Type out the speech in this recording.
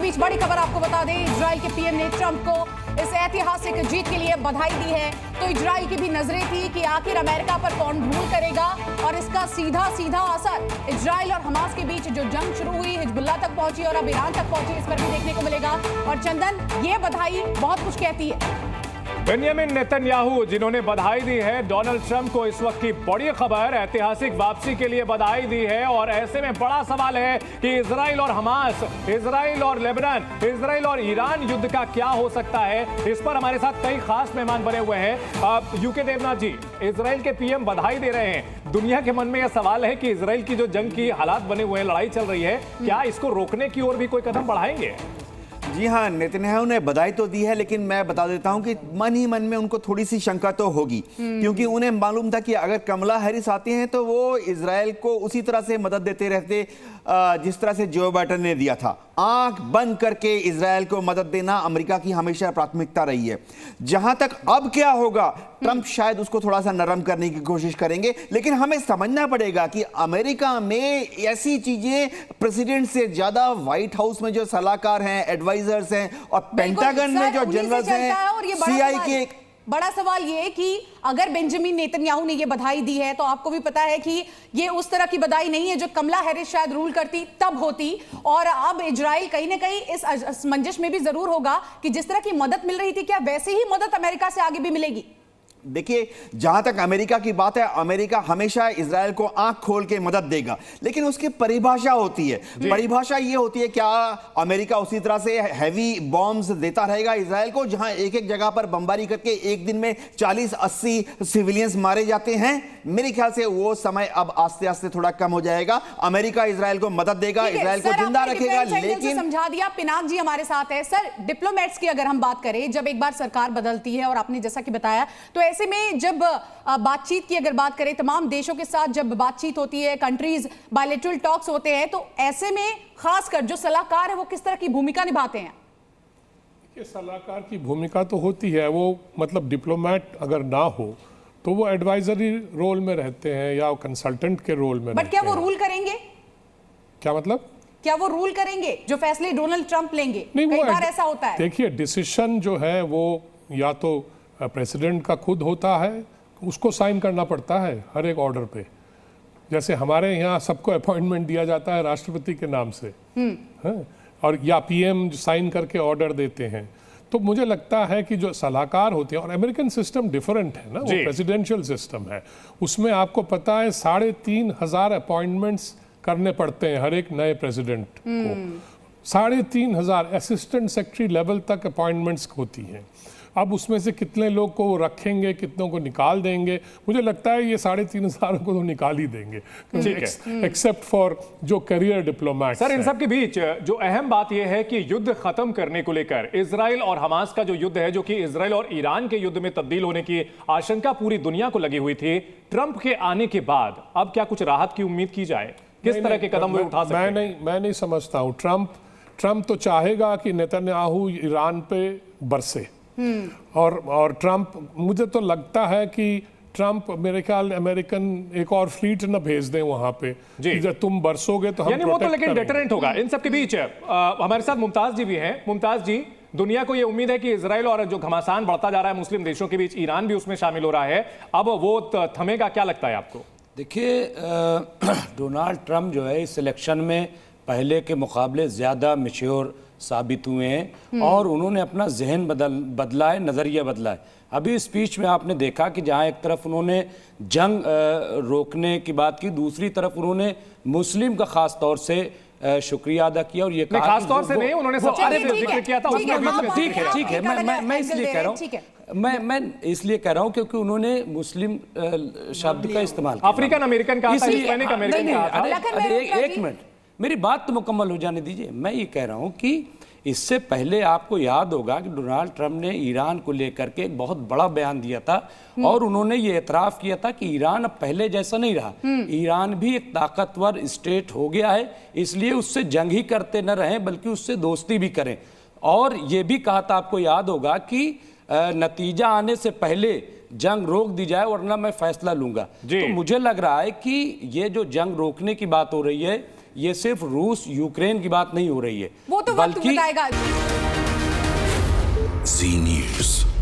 बीच बड़ी खबर आपको बता दें, इजराइल के पीएम ने ट्रंप को इस ऐतिहासिक जीत के लिए बधाई दी है। तो इजराइल की भी नजरें थी कि आखिर अमेरिका पर कौन धूल करेगा और इसका सीधा सीधा असर इजराइल और हमास के बीच जो जंग शुरू हुई, हिजबुल्लाह तक पहुंची और अब ईरान तक पहुंची, इस पर भी देखने को मिलेगा। और चंदन, ये बधाई बहुत कुछ कहती है। बेंजामिन नेतन्याहू जिन्होंने बधाई दी है डोनाल्ड ट्रंप को, इस वक्त की बड़ी खबर, ऐतिहासिक वापसी के लिए बधाई दी है। और ऐसे में बड़ा सवाल है कि इजराइल और हमास, इजराइल और लेबनान, इजराइल और ईरान युद्ध का क्या हो सकता है। इस पर हमारे साथ कई खास मेहमान बने हुए हैं। यूके देवनाथ जी, इजराइल के पीएम बधाई दे रहे हैं। दुनिया के मन में यह सवाल है कि इजराइल की जो जंग की हालात बने हुए हैं, लड़ाई चल रही है, क्या इसको रोकने की ओर भी कोई कदम बढ़ाएंगे? जी हाँ, नेतन्याहू ने बधाई तो दी है, लेकिन मैं बता देता हूं कि मन ही मन में उनको थोड़ी सी शंका तो होगी, क्योंकि उन्हें मालूम था कि अगर कमला हैरिस आती हैं तो वो इजराइल को उसी तरह से मदद देते रहते जिस तरह से जो बाइडेन ने दिया था। आंख बंद करके इजराइल को मदद देना अमेरिका की हमेशा प्राथमिकता रही है। जहां तक अब क्या होगा, ट्रंप शायद उसको थोड़ा सा नरम करने की कोशिश करेंगे, लेकिन हमें समझना पड़ेगा कि अमेरिका में ऐसी चीजें प्रेसिडेंट से ज्यादा व्हाइट हाउस में जो सलाहकार हैं, एडवाइजर्स हैं, और पेंटागन में जो जनरल्स हैं, सीआई के। बड़ा सवाल ये कि अगर बेंजामिन नेतन्याहू ने ये बधाई दी है तो आपको भी पता है कि ये उस तरह की बधाई नहीं है जो कमला हैरिस शायद रूल करती तब होती। और अब इजराइल कहीं ना कहीं इस असमंजस में भी जरूर होगा कि जिस तरह की मदद मिल रही थी, क्या वैसी ही मदद अमेरिका से आगे भी मिलेगी? देखिए, जहां तक अमेरिका की बात है, अमेरिका हमेशा इजराइल को आंख खोल के मदद देगा, लेकिन उसकी परिभाषा होती है। परिभाषा ये होती है, क्या अमेरिका उसी तरह से हैवी बॉम्ब्स देता रहेगा इजराइल को, जहां एक एक जगह पर बमबारी करके एक दिन में 40-80 सिविलियंस मारे जाते हैं? मेरे ख्याल से वो समय अब आस्ते आस्ते थोड़ा कम हो जाएगा। अमेरिका इजराइल को मदद देगा, इजराइल को जिंदा रखेगा, लेकिन समझा दिया। पिनाक जी हमारे साथ है। सर, डिप्लोमेट्स की अगर हम बात करें, जब एक बार सरकार बदलती है और आपने जैसा कि बताया, तो ऐसे में जब बातचीत की अगर बात करें, तमाम देशों के साथ जब बातचीत होती है, कंट्रीज बायलैटरल टॉक्स होते हैं, तो ऐसे में खासकर जो सलाहकार है वो किस तरह की भूमिका निभाते हैं? सलाहकार की भूमिका तो होती है, वो मतलब डिप्लोमेट अगर ना हो तो वो एडवाइजरी रोल में रहते हैं या कंसल्टेंट के रोल में। बट क्या वो रूल करेंगे? क्या मतलब? क्या वो रूल करेंगे जो फैसले डोनाल्ड ट्रंप लेंगे? नहीं, कई बार ऐसा होता है। देखिए, डिसीजन जो है वो या तो प्रेसिडेंट का खुद होता है, उसको साइन करना पड़ता है हर एक ऑर्डर पे। जैसे हमारे यहाँ सबको अपॉइंटमेंट दिया जाता है राष्ट्रपति के नाम से, और या पीएम साइन करके ऑर्डर देते हैं। तो मुझे लगता है कि जो सलाहकार होते हैं, और अमेरिकन सिस्टम डिफरेंट है ना, वो प्रेसिडेंशियल सिस्टम है, उसमें आपको पता है 3,500 अपॉइंटमेंट्स करने पड़ते हैं हर एक नए प्रेसिडेंट को। 3,500 असिस्टेंट सेक्रेटरी लेवल तक अपॉइंटमेंट्स होती हैं। अब उसमें से कितने लोग को रखेंगे, कितनों को निकाल देंगे, मुझे लगता है ये 3,500 को तो निकाल ही देंगे, एक्सेप्ट फॉर जो करियर डिप्लोमेट। सर, इन सब के बीच जो अहम बात यह है कि युद्ध खत्म करने को लेकर इजराइल और हमास का जो युद्ध है, जो कि इजराइल और ईरान के युद्ध में तब्दील होने की आशंका पूरी दुनिया को लगी हुई थी, ट्रंप के आने के बाद अब क्या कुछ राहत की उम्मीद की जाए? किस तरह के कदम वे उठा सकते हैं? मैं नहीं समझता हूँ। ट्रंप तो चाहेगा कि नेतन्याहू ईरान पे बरसे, और ट्रंप, मुझे तो लगता है कि ट्रंप मेरे ख्याल अमेरिकन एक और फ्लीट न भेज दें वहां पे, जब तुम बरसोगे तो हम यानी वो तो लेकिन डेटरेंट होगा। इन सब के बीच हमारे साथ मुमताज जी भी हैं। मुमताज जी, दुनिया को ये उम्मीद है कि इजराइल और जो घमासान बढ़ता जा रहा है मुस्लिम देशों के बीच, ईरान भी उसमें शामिल हो रहा है, अब वो थमेगा? क्या लगता है आपको? देखिए, डोनाल्ड ट्रंप जो है इस इलेक्शन में पहले के मुकाबले ज़्यादा मैच्योर साबित हुए हैं, और उन्होंने अपना जहन बदला है, नज़रिया बदला है। अभी स्पीच में आपने देखा कि जहां एक तरफ उन्होंने जंग रोकने की बात की, दूसरी तरफ उन्होंने मुस्लिम का खास तौर से शुक्रिया अदा किया और ये कहा, खास तौर से नहीं, उन्होंने सबसे जिक्र किया था। ठीक है, मैं इसलिए कह रहा हूँ, मैं इसलिए कह रहा हूँ क्योंकि उन्होंने मुस्लिम शब्द का इस्तेमाल किया, अफ्रीकन अमेरिकन का, हिस्पैनिक अमेरिकन का। एक मिनट, मेरी बात तो मुकम्मल हो जाने दीजिए। मैं ये कह रहा हूं कि इससे पहले आपको याद होगा कि डोनाल्ड ट्रंप ने ईरान को लेकर के एक बहुत बड़ा बयान दिया था, और उन्होंने ये एतराफ किया था कि ईरान अब पहले जैसा नहीं रहा, ईरान भी एक ताकतवर स्टेट हो गया है, इसलिए उससे जंग ही करते न रहें बल्कि उससे दोस्ती भी करें। और ये भी कहा था, आपको याद होगा, कि नतीजा आने से पहले जंग रोक दी जाए वरना मैं फैसला लूंगा। तो मुझे लग रहा है कि ये जो जंग रोकने की बात हो रही है, ये सिर्फ रूस यूक्रेन की बात नहीं हो रही है, वो तो वक्त बताएगा। जी न्यूज़।